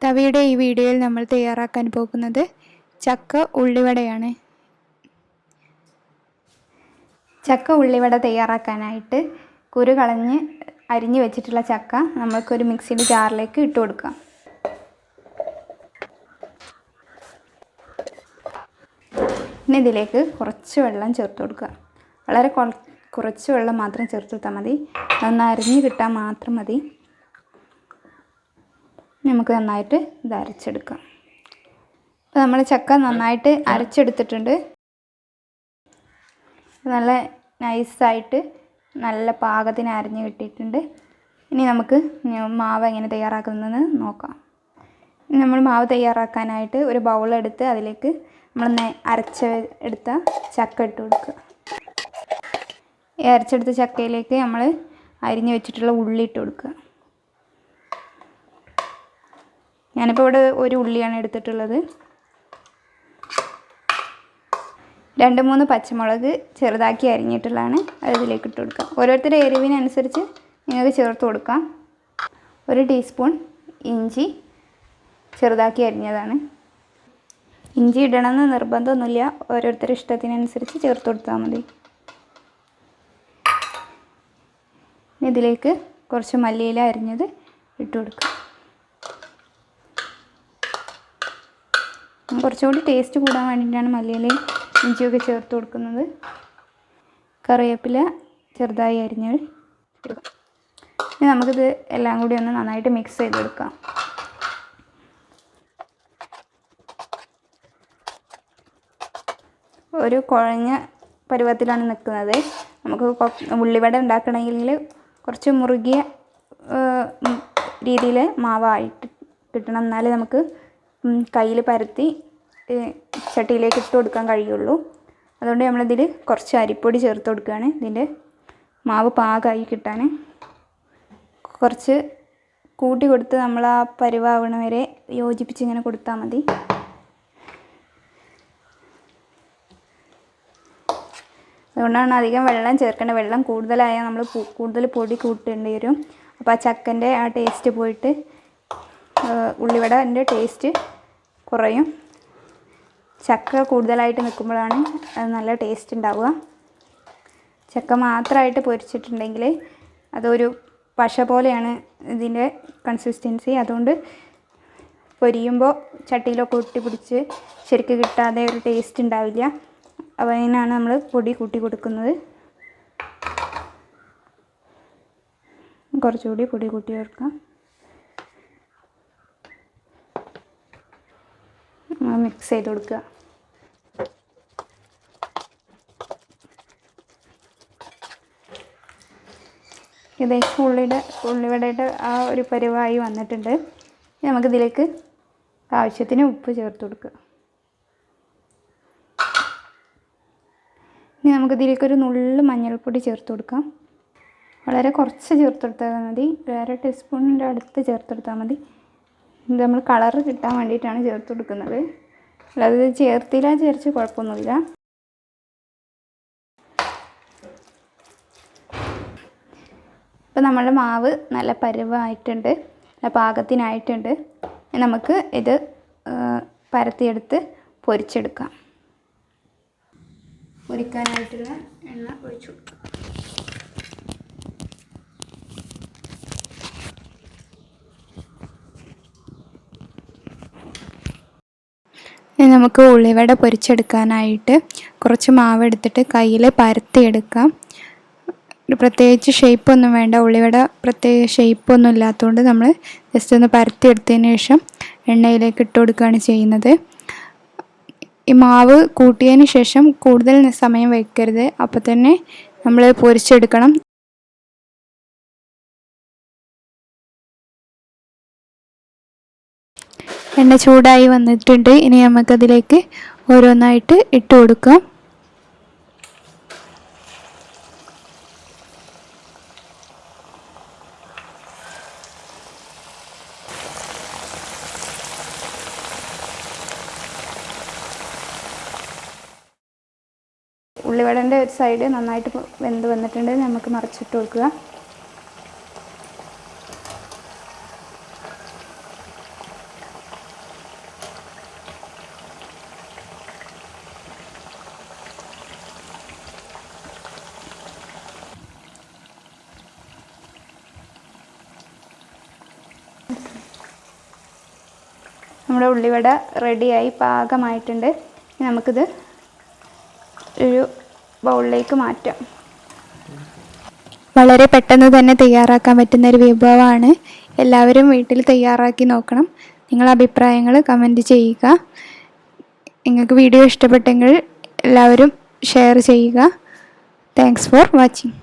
തവിയുടെ ഈ വീഡിയോയിൽ നമ്മൾ തയ്യാറാക്കാൻ പോകുന്നത് ചക്ക ഉള്ളിവടയാണ്. ചക്ക ഉള്ളിവട തയ്യാറാക്കാനായിട്ട് കുരു കളഞ്ഞ് അരിഞ്ഞു വെച്ചിട്ടുള്ള ചക്ക നമ്മൾക്കൊരു മിക്സിയുടെ ജാറിലേക്ക് ഇട്ട് കൊടുക്കാം. ഇനി ഇതിലേക്ക് കുറച്ച് വെള്ളം ചേർത്ത് കൊടുക്കുക. വളരെ കുറച്ച് വെള്ളം മാത്രം ചേർത്ത് കൊടുത്താൽ മതി. അതൊന്ന് അരിഞ്ഞ് കിട്ടാൻ മാത്രം മതി. നമുക്ക് നന്നായിട്ട് ഇത് അരച്ചെടുക്കാം. അപ്പോൾ നമ്മൾ ചക്ക നന്നായിട്ട് അരച്ചെടുത്തിട്ടുണ്ട്. നല്ല നൈസായിട്ട് നല്ല പാകത്തിന് അരിഞ്ഞ് കിട്ടിയിട്ടുണ്ട്. ഇനി നമുക്ക് മാവ് എങ്ങനെ തയ്യാറാക്കുന്നതെന്ന് നോക്കാം. ഇനി നമ്മൾ മാവ് തയ്യാറാക്കാനായിട്ട് ഒരു ബൗളെടുത്ത് അതിലേക്ക് നമ്മൾ അരച്ചെടുത്ത ചക്ക ഇട്ട് കൊടുക്കുക. ഈ അരച്ചെടുത്ത ചക്കയിലേക്ക് നമ്മൾ അരിഞ്ഞ് വെച്ചിട്ടുള്ള ഉള്ളി ഇട്ട് കൊടുക്കുക. ഞാനിപ്പോൾ ഇവിടെ ഒരു ഉള്ളിയാണ് എടുത്തിട്ടുള്ളത്. 2-3 പച്ചമുളക് ചെറുതാക്കി അരിഞ്ഞിട്ടുള്ളതാണ്, അത് ഇതിലേക്ക് ഇട്ട് കൊടുക്കാം. ഓരോരുത്തരുടെ എരിവിനനുസരിച്ച് നിങ്ങൾക്ക് ചേർത്ത് കൊടുക്കാം. 1 ടീസ്പൂൺ ഇഞ്ചി ചെറുതാക്കി അരിഞ്ഞതാണ്. ഇഞ്ചി ഇടണമെന്ന് നിർബന്ധമൊന്നുമില്ല, ഓരോരുത്തരുടെ ഇഷ്ടത്തിനനുസരിച്ച് ചേർത്ത് കൊടുത്താൽ മതി. ഇതിലേക്ക് കുറച്ച് മല്ലിയില അരിഞ്ഞത് ഇട്ട് കൊടുക്കുക. കുറച്ചുകൂടി ടേസ്റ്റ് കൂടാൻ വേണ്ടിയിട്ടാണ് മല്ലിയിലയും ഇഞ്ചിയൊക്കെ ചേർത്ത് കൊടുക്കുന്നത്. കറിവേപ്പില ചെറുതായി അരിഞ്ഞത് ഇടുക. ഇനി നമുക്കിത് എല്ലാം കൂടി ഒന്ന് നന്നായിട്ട് മിക്സ് ചെയ്തെടുക്കാം. ഒരു കുഴഞ്ഞ പരുവത്തിലാണ് നിൽക്കുന്നത്. നമുക്ക് ഉള്ളിവട ഉണ്ടാക്കണമെങ്കിൽ കുറച്ച് മുറുകിയ രീതിയിൽ മാവായിട്ട് കിട്ടണം, എന്നാലേ നമുക്ക് കയ്യിൽ പരത്തി ചട്ടിയിലേക്ക് ഇട്ട് കൊടുക്കാൻ കഴിയുള്ളൂ. അതുകൊണ്ട് നമ്മളിതിൽ കുറച്ച് അരിപ്പൊടി ചേർത്ത് കൊടുക്കുകയാണ്, ഇതിൻ്റെ മാവ് പാകമായി കിട്ടാൻ. കുറച്ച് കൂട്ടി കൊടുത്ത് നമ്മൾ ആ പരുവാവണ വരെ യോജിപ്പിച്ച് ഇങ്ങനെ കൊടുത്താൽ മതി. അതുകൊണ്ടാണ് അധികം വെള്ളം ചേർക്കേണ്ടത്. വെള്ളം കൂടുതലായാൽ നമ്മൾ കൂടുതൽ പൊടി കൂട്ടേണ്ടി വരും. അപ്പോൾ ആ ചക്കൻ്റെ ആ ടേസ്റ്റ് പോയിട്ട് ഉള്ളിവടൻ്റെ ടേസ്റ്റ് കുറയും. ചക്ക കൂടുതലായിട്ട് നിൽക്കുമ്പോഴാണ് അത് നല്ല ടേസ്റ്റ് ഉണ്ടാവുക. ചക്ക മാത്രമായിട്ട് പൊരിച്ചിട്ടുണ്ടെങ്കിൽ അതൊരു പശ പോലെയാണ് ഇതിൻ്റെ കൺസിസ്റ്റൻസി. അതുകൊണ്ട് പൊരിയുമ്പോൾ ചട്ടിയിലൊക്കെ ഒട്ടിപ്പിടിച്ച് ശരിക്കും കിട്ടാതെ ഒരു ടേസ്റ്റ് ഉണ്ടാവില്ല. അപ്പോൾ അതിനാണ് നമ്മൾ പൊടി കൂട്ടി കൊടുക്കുന്നത്. കുറച്ചുകൂടി പൊടി കൂട്ടി ചേർക്കാം. മിക്സ് ചെയ്ത് കൊടുക്കുക. ഏകദേശം ഉള്ളിവടയുടെ ആ ഒരു പരുവായി വന്നിട്ടുണ്ട്. നമുക്കിതിലേക്ക് ആവശ്യത്തിന് ഉപ്പ് ചേർത്ത് കൊടുക്കുക. ഇനി നമുക്കിതിലേക്കൊരു നുള്ളു മഞ്ഞൾപ്പൊടി ചേർത്ത് കൊടുക്കാം. വളരെ കുറച്ച് ചേർത്ത് കൊടുത്താൽ മതി, 1 ടീസ്പൂണിൻ്റെ അടുത്ത് ചേർത്ത് കൊടുത്താൽ മതി. ഇത് നമ്മൾ കളറ് കിട്ടാൻ വേണ്ടിയിട്ടാണ് ചേർത്ത് കൊടുക്കുന്നത്, അല്ലാതെ ചേർത്തില്ല ചേർത്ത് കുഴപ്പമൊന്നുമില്ല. ഇപ്പോൾ നമ്മളുടെ മാവ് നല്ല പരുവായിട്ടുണ്ട്, നല്ല പാകത്തിനായിട്ടുണ്ട്. നമുക്ക് ഇത് പരത്തിയെടുത്ത് പൊരിച്ചെടുക്കാം. പൊരിക്കാനായിട്ടുള്ള എണ്ണ ഒഴിച്ചു കൊടുക്കാം. നമുക്ക് ഉള്ളിവട പൊരിച്ചെടുക്കാനായിട്ട് കുറച്ച് മാവ് എടുത്തിട്ട് കയ്യിൽ പരത്തിയെടുക്കാം. പ്രത്യേകിച്ച് ഷേപ്പൊന്നും വേണ്ട, ഉള്ളിവട പ്രത്യേക ഷേപ്പൊന്നും ഇല്ലാത്തതുകൊണ്ട് നമ്മൾ ജസ്റ്റ് ഒന്ന് പരത്തിയെടുത്തതിന് ശേഷം എണ്ണയിലേക്ക് ഇട്ട് കൊടുക്കുകയാണ് ചെയ്യുന്നത്. ഈ മാവ് കൂട്ടിയതിന് ശേഷം കൂടുതൽ സമയം വയ്ക്കരുത്, അപ്പോൾ തന്നെ നമ്മൾ പൊരിച്ചെടുക്കണം. എണ്ണ ചൂടായി വന്നിട്ടുണ്ട്. ഇനി നമുക്കതിലേക്ക് ഓരോന്നായിട്ട് ഇട്ട് കൊടുക്കാം. ഉള്ളിവടൻ്റെ ഒരു സൈഡ് നന്നായിട്ട് വെന്ത് വന്നിട്ടുണ്ട്. നമുക്ക് മറിച്ചിട്ട് കൊടുക്കുക. നമ്മുടെ ഉള്ളിവട റെഡിയായി പാകമായിട്ടുണ്ട്. നമുക്കിത് ഒരു ബൗളിലേക്ക് മാറ്റാം. വളരെ പെട്ടെന്ന് തന്നെ തയ്യാറാക്കാൻ പറ്റുന്ന ഒരു വിഭവമാണ്. എല്ലാവരും വീട്ടിൽ തയ്യാറാക്കി നോക്കണം. നിങ്ങളുടെ അഭിപ്രായങ്ങൾ കമൻറ്റ് ചെയ്യുക. നിങ്ങൾക്ക് വീഡിയോ ഇഷ്ടപ്പെട്ടെങ്കിൽ എല്ലാവരും ഷെയർ ചെയ്യുക. Thanks for watching.